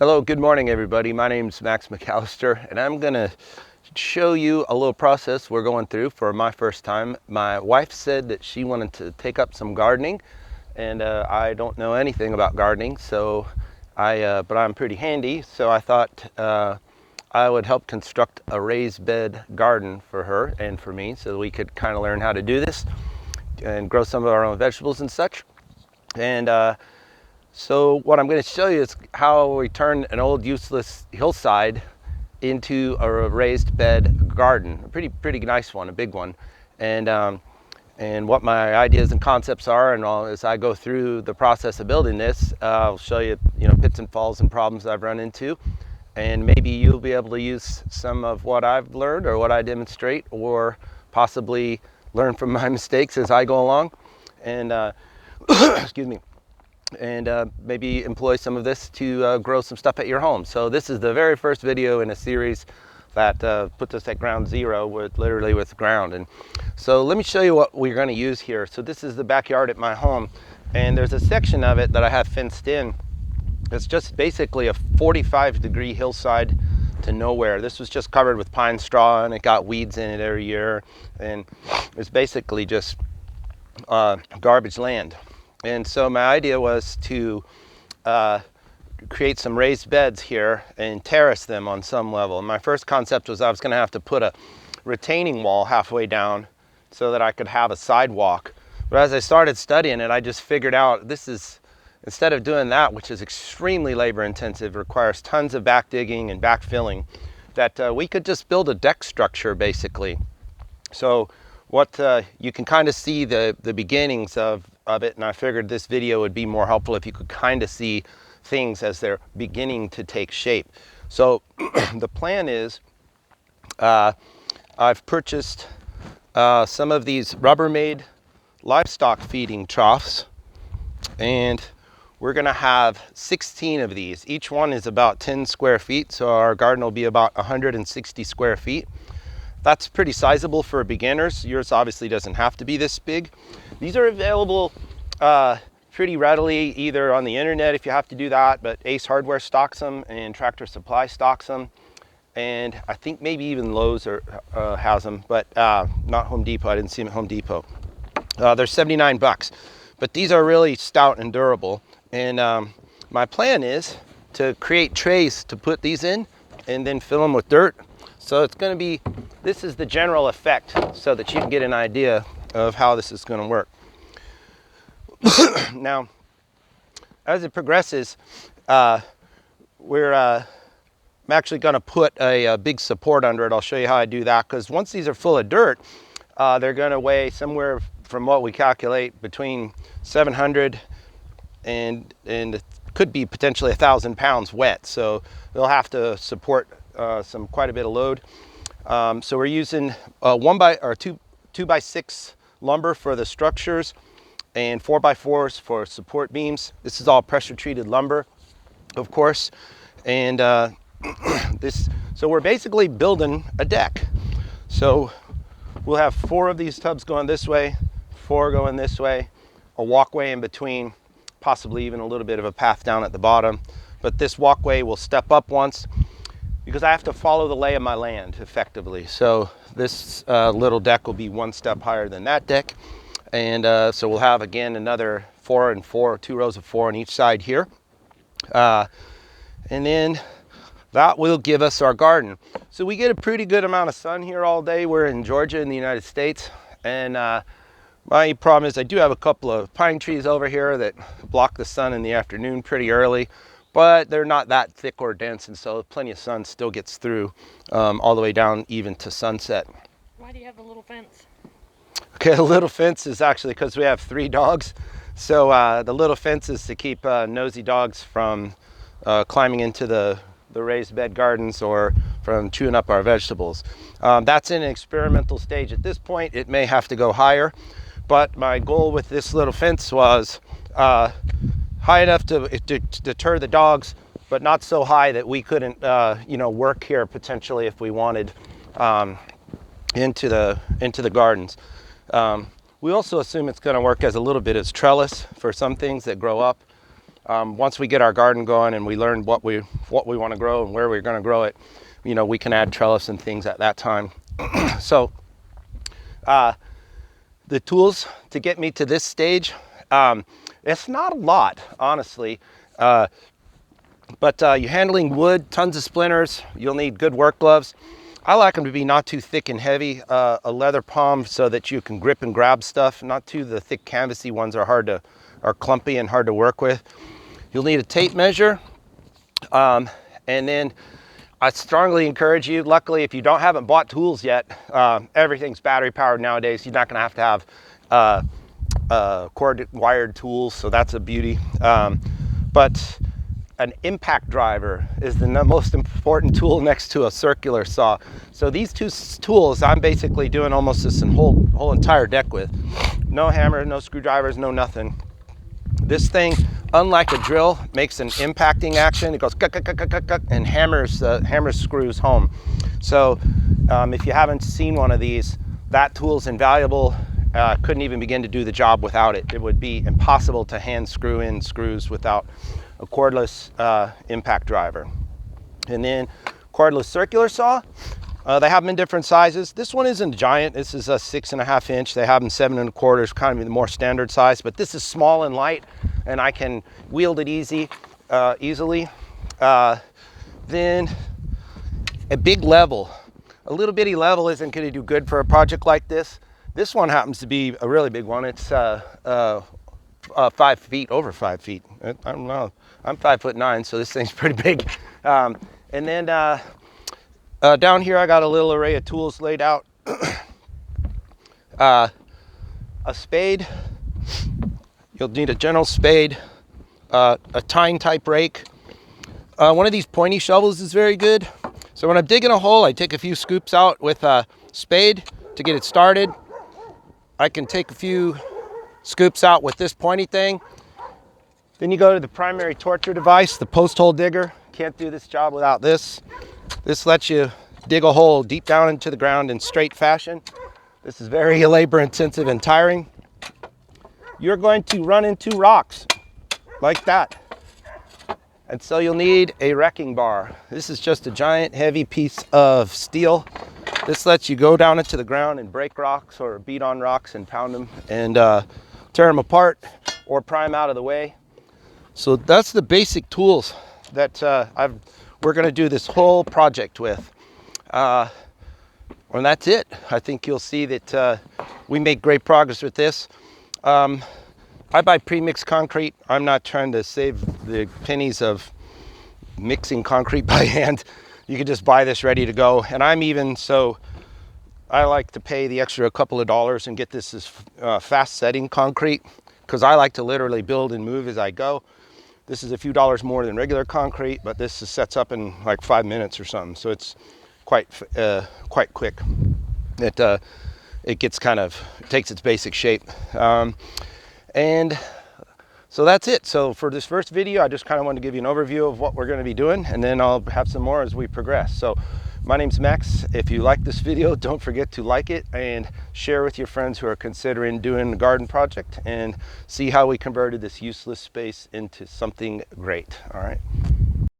Hello, good morning everybody. My name is Max McAllister and I'm going to show you a little process we're going through for my first time. My wife said that she wanted to take up some gardening and I don't know anything about gardening, so but I'm pretty handy, so I thought I would help construct a raised bed garden for her and for me so that we could kind of learn how to do this and grow some of our own vegetables and such. And so what I'm going to show you is how we turn an old useless hillside into a raised bed garden, a pretty nice one, a big one, and what my ideas and concepts are, and all as I go through the process of building this, I'll show you, pits and falls and problems I've run into, and maybe you'll be able to use some of what I've learned or what I demonstrate, or possibly learn from my mistakes as I go along, and excuse me. And maybe employ some of this to grow some stuff at your home. So this is the very first video in a series that puts us at ground zero, literally with ground. And so let me show you what we're going to use here. So this is the backyard at my home, and there's a section of it that I have fenced in. It's just basically a 45-degree hillside to nowhere. This was just covered with pine straw, and it got weeds in it every year, and it's basically just garbage land. And so my idea was to create some raised beds here and terrace them on some level. And my first concept was I was going to have to put a retaining wall halfway down so that I could have a sidewalk. But as I started studying it, I just figured out this is, instead of doing that, which is extremely labor intensive, requires tons of back digging and backfilling, that we could just build a deck structure basically. So what you can kind of see the beginnings of it, and I figured this video would be more helpful if you could kind of see things as they're beginning to take shape. So the plan is I've purchased some of these Rubbermaid livestock feeding troughs, and we're going to have 16 of these. Each one is about 10 square feet, so our garden will be about 160 square feet. That's pretty sizable for beginners. Yours obviously doesn't have to be this big. These are available pretty readily, either on the internet if you have to do that, but Ace Hardware stocks them and Tractor Supply stocks them. And I think maybe even Lowe's has them, but not Home Depot. I didn't see them at Home Depot. They're 79 bucks, but these are really stout and durable. And my plan is to create trays to put these in and then fill them with dirt. So it's going to be, this is the general effect so that you can get an idea of how this is going to work. Now, as it progresses, I'm actually going to put a big support under it. I'll show you how I do that, because once these are full of dirt, they're going to weigh somewhere from what we calculate between 700 and it could be potentially 1,000 pounds wet. So they'll have to support quite a bit of load. So we're using 2x6 lumber for the structures and 4x4s for support beams. This is all pressure treated lumber, of course. And so we're basically building a deck. So we'll have 4 of these tubs going this way, 4 going this way, a walkway in between, possibly even a little bit of a path down at the bottom. But this walkway will step up once, because I have to follow the lay of my land effectively. So this little deck will be 1 step higher than that deck. And so we'll have, again, another 4 and 4, 2 rows of 4 on each side here. And then that will give us our garden. So we get a pretty good amount of sun here all day. We're in Georgia in the United States. And my problem is I do have a couple of pine trees over here that block the sun in the afternoon pretty early, but they're not that thick or dense, and so plenty of sun still gets through all the way down even to sunset. Why do you have a little fence? Okay, the little fence is actually because we have 3 dogs. So the little fence is to keep nosy dogs from climbing into the raised bed gardens or from chewing up our vegetables. That's in an experimental stage at this point. It may have to go higher, but my goal with this little fence was high enough to deter the dogs, but not so high that we couldn't work here potentially if we wanted into the gardens. We also assume it's going to work as a little bit as trellis for some things that grow up. Once we get our garden going and we learn what we want to grow and where we're going to grow it, you know, we can add trellis and things at that time. So the tools to get me to this stage, it's not a lot, honestly, but you're handling wood, tons of splinters. You'll need good work gloves. I like them to be not too thick and heavy, a leather palm so that you can grip and grab stuff. Not too the thick canvasy ones are clumpy and hard to work with. You'll need a tape measure, and then I strongly encourage you, luckily if you haven't bought tools yet, everything's battery powered nowadays. You're not going to have cord wired tools, so that's a beauty. But an impact driver is the most important tool next to a circular saw. So these two tools I'm basically doing almost this whole entire deck with. No hammer, no screwdrivers, no nothing. This thing, unlike a drill, makes an impacting action. It goes and hammers screws home. So if you haven't seen one of these, that tool's invaluable. Couldn't even begin to do the job without it. It would be impossible to hand screw in screws without a cordless impact driver. And then cordless circular saw. They have them in different sizes. This one isn't giant. This is a 6.5 inch. They have them 7 1/4, kind of the more standard size, but this is small and light and I can wield it easily. Then a big level. A little bitty level isn't going to do good for a project like this. This one happens to be a really big one. It's 5 feet, over 5 feet. I don't know. I'm 5'9", so this thing's pretty big. And then down here, I got a little array of tools laid out. A spade. You'll need a general spade, a tine type rake. One of these pointy shovels is very good. So when I'm digging a hole, I take a few scoops out with a spade to get it started. I can take a few scoops out with this pointy thing. Then you go to the primary torture device, the post hole digger. Can't do this job without this. This lets you dig a hole deep down into the ground in straight fashion. This is very labor intensive and tiring. You're going to run into rocks like that. And so you'll need a wrecking bar. This is just a giant heavy piece of steel. This lets you go down into the ground and break rocks or beat on rocks and pound them and tear them apart or pry them out of the way. So that's the basic tools that we're going to do this whole project with. And that's it. I think you'll see that we make great progress with this. I buy pre-mixed concrete. I'm not trying to save the pennies of mixing concrete by hand. You can just buy this ready to go. And I like to pay the extra couple of dollars and get this as fast setting concrete, because I like to literally build and move as I go. This is a few dollars more than regular concrete, but this sets up in like 5 minutes or something. So it's quite quick. It gets takes its basic shape. And so that's it. So for this first video, I just kind of wanted to give you an overview of what we're going to be doing, and then I'll have some more as we progress. So my name's Max. If you like this video, don't forget to like it and share with your friends who are considering doing a garden project, and see how we converted this useless space into something great. All right.